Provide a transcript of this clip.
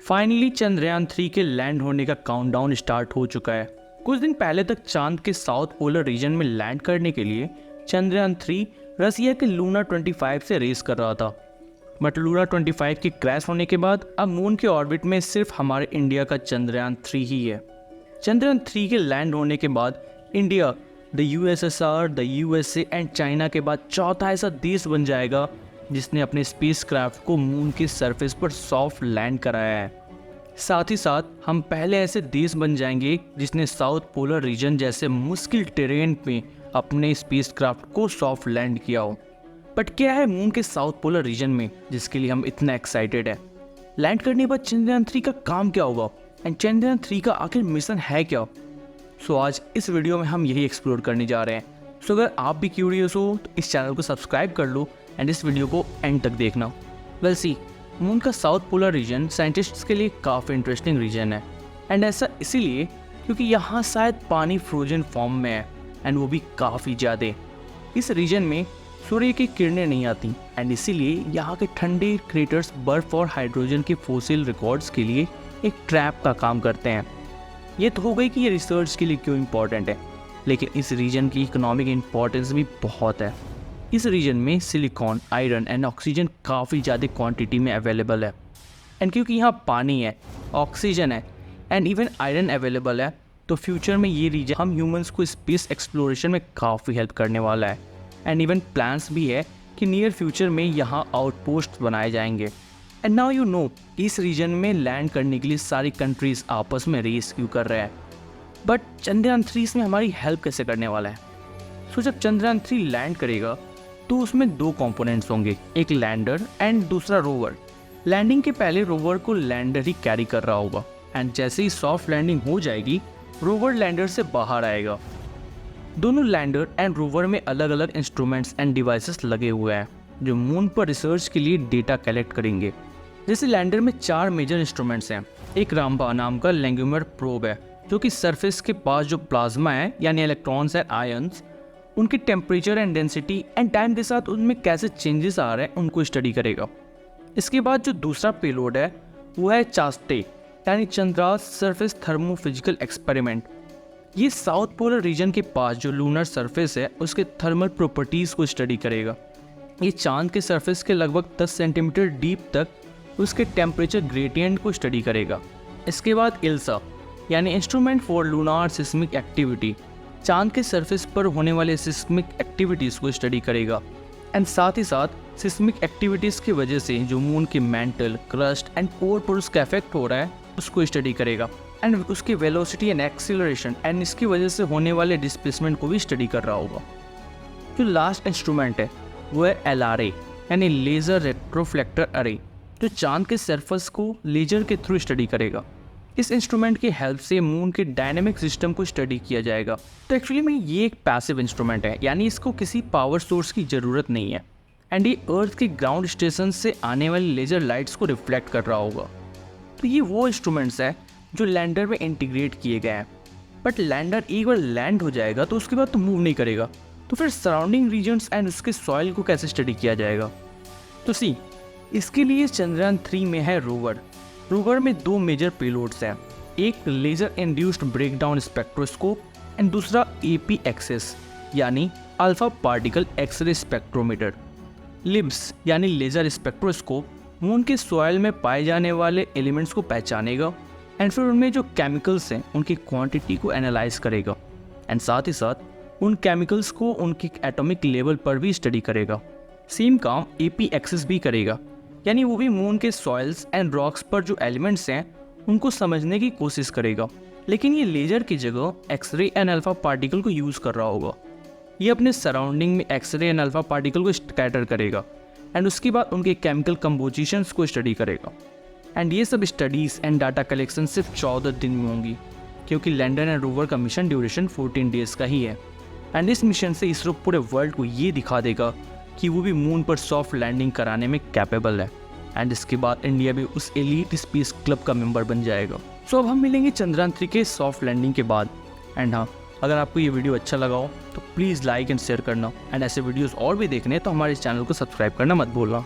Finally Chandrayaan 3 के land होने का काउंटडाउन स्टार्ट हो चुका है। कुछ दिन पहले तक चांद के साउथ पोलर रीजन में लैंड करने के लिए चंद्रयान 3 रसिया के लूना 25 से रेस कर रहा था, बट लूना 25 के क्रैश होने के बाद अब मून के ऑर्बिट में सिर्फ हमारे इंडिया का चंद्रयान 3 ही है। चंद्रयान 3 के लैंड होने के बाद India the USSR, the USA and China के बाद चौथा ऐसा देश बन जाएगा जिसने अपने स्पेसक्राफ्ट को मून के सरफेस पर सॉफ्ट लैंड कराया है। साथ ही साथ हम पहले ऐसे देश बन जाएंगे जिसने साउथ पोलर रीजन जैसे मुश्किल टेरेन में अपने स्पेसक्राफ्ट को सॉफ्ट लैंड किया हो। बट क्या है मून के साउथ पोलर रीजन में जिसके लिए हम इतना एक्साइटेड है? लैंड करने के बाद चंद्रयान 3 का काम क्या होगा एंड चंद्रयान 3 का आखिर मिशन है क्या? सो आज इस वीडियो में हम यही एक्सप्लोर करने जा रहे हैं। सो अगर आप भी क्यूरियस हो तो इस चैनल को सब्सक्राइब कर लो एंड इस वीडियो को एंड तक देखना। वेल सी, मून का साउथ पोलर रीजन साइंटिस्ट्स के लिए काफ़ी इंटरेस्टिंग रीजन है एंड ऐसा इसीलिए क्योंकि यहाँ शायद पानी फ्रोजन फॉर्म में है एंड वो भी काफ़ी ज़्यादा। इस रीजन में सूर्य की किरणें नहीं आती एंड इसीलिए यहाँ के ठंडे क्रेटर्स बर्फ और हाइड्रोजन के फॉसिल रिकॉर्ड्स के लिए एक ट्रैप का काम करते हैं। ये तो हो गई कि ये रिसर्च के लिए क्यों इम्पोर्टेंट है, लेकिन इस रीजन की इकोनॉमिक इम्पोर्टेंस भी बहुत है। इस रीजन में सिलिकॉन, आयरन एंड ऑक्सीजन काफ़ी ज़्यादा क्वांटिटी में अवेलेबल है एंड क्योंकि यहाँ पानी है, ऑक्सीजन है एंड इवन आयरन अवेलेबल है, तो फ्यूचर में ये रीजन हम ह्यूमंस को स्पेस एक्सप्लोरेशन में काफ़ी हेल्प करने वाला है एंड इवन प्लान्स भी है कि नियर फ्यूचर में यहाँ आउटपोस्ट बनाए जाएंगे। एंड नाउ यू नो इस रीजन में लैंड करने के लिए सारी कंट्रीज़ आपस में रेस क्यों कर रहे हैं। बट चंद्रयान 3 इसमें हमारी हेल्प कैसे करने वाला है? सो जब चंद्रयान 3 लैंड करेगा तो उसमें दो कंपोनेंट्स होंगे, एक लैंडर एंड दूसरा रोवर। लैंडिंग के पहले रोवर को लैंडर ही कैरी कर रहा होगा एंड जैसे ही सॉफ्ट लैंडिंग हो जाएगी रोवर लैंडर से बाहर आएगा। दोनों लैंडर एंड रोवर में अलग अलग इंस्ट्रूमेंट्स एंड डिवाइसेस लगे हुए हैं जो मून पर रिसर्च के लिए डेटा कलेक्ट करेंगे। जैसे लैंडर में 4 मेजर इंस्ट्रूमेंट्स हैं। एक राम्बा नाम का लैंग्यूमर प्रोब है जो कि सरफेस के पास जो प्लाज्मा है यानी इलेक्ट्रॉन्स एंड आयन्स, उनकी temperature and density and time के साथ उनमें कैसे चेंजेस आ रहे हैं उनको स्टडी करेगा। इसके बाद जो दूसरा पेलोड है वो है चास्टे यानी चंद्रास सरफेस थर्मोफिजिकल एक्सपेरिमेंट। ये साउथ पोलर रीजन के पास जो लूनर सरफेस है उसके थर्मल प्रॉपर्टीज़ को स्टडी करेगा। ये चांद के सरफेस के लगभग 10 सेंटीमीटर डीप तक उसके टेम्परेचर ग्रेडियंट को स्टडी करेगा। इसके बाद इल्सा यानी instrument for lunar seismic activity चांद के सरफेस पर होने वाले सिस्मिक एक्टिविटीज़ को स्टडी करेगा एंड साथ ही साथ सिस्मिक एक्टिविटीज़ की वजह से जो मून के मेंटल, क्रस्ट एंड पोर पर उसका इफेक्ट हो रहा है उसको स्टडी करेगा एंड उसकी वेलोसिटी एंड एक्सीलरेशन एंड इसकी वजह से होने वाले डिस्प्लेसमेंट को भी स्टडी कर रहा होगा। जो लास्ट इंस्ट्रूमेंट है वो है LRA यानी लेज़र रेट्रोफ्लेक्टर अरे, जो चांद के सरफेस को लेजर के थ्रू स्टडी करेगा। इस इंस्ट्रूमेंट की हेल्प से मून के डायनेमिक सिस्टम को स्टडी किया जाएगा। तो एक्चुअली में ये एक पैसिव इंस्ट्रूमेंट है यानी इसको किसी पावर सोर्स की ज़रूरत नहीं है एंड ये अर्थ के ग्राउंड स्टेशन से आने वाली लेजर लाइट्स को रिफ्लेक्ट कर रहा होगा। तो ये वो इंस्ट्रूमेंट्स हैं जो लैंडर में इंटीग्रेट किए गए हैं। बट लैंडर एक बार लैंड हो जाएगा तो उसके बाद तो मूव नहीं करेगा, तो फिर सराउंडिंग रीजन्स एंड उसके सॉइल को कैसे स्टडी किया जाएगा? तो सी, इसके लिए चंद्रयान 3 में है रोवर। रोवर में 2 मेजर पेलोड्स हैं, एक laser induced breakdown spectroscope and दूसरा APXS यानी alpha particle x-ray spectrometer. LIBS यानी लेज़र स्पेक्ट्रोस्कोप मून के सॉइल में पाए जाने वाले एलिमेंट्स को पहचानेगा एंड फिर उनमें जो केमिकल्स हैं उनकी क्वांटिटी को एनालाइज करेगा एंड साथ ही साथ उन केमिकल्स को उनके एटॉमिक लेवल पर भी स्टडी करेगा। सेम काम APXS भी करेगा यानी वो भी मून के सॉइल्स एंड रॉक्स पर जो एलिमेंट्स हैं उनको समझने की कोशिश करेगा, लेकिन ये लेजर की जगह एक्सरे एंड अल्फा पार्टिकल को यूज़ कर रहा होगा। ये अपने सराउंडिंग में एक्सरे एंड अल्फा पार्टिकल को स्कैटर करेगा एंड उसके बाद उनके केमिकल कंपोजिशंस को स्टडी करेगा एंड ये सब स्टडीज़ एंड डाटा कलेक्शन सिर्फ 14 दिन में होंगी क्योंकि लैंडर एंड रोवर का मिशन ड्यूरेशन 14 डेज़ का ही है एंड इस मिशन से इसरो पूरे वर्ल्ड को ये दिखा देगा कि वो भी मून पर सॉफ्ट लैंडिंग कराने में कैपेबल है एंड इसके बाद इंडिया भी उस एलीट स्पेस क्लब का मेंबर बन जाएगा। सो अब हम मिलेंगे चंद्रयान 3 के सॉफ्ट लैंडिंग के बाद। एंड हाँ, अगर आपको ये वीडियो अच्छा लगा हो तो प्लीज़ लाइक एंड शेयर करना एंड ऐसे वीडियोस और भी देखने तो हमारे चैनल को सब्सक्राइब करना मत भूलना।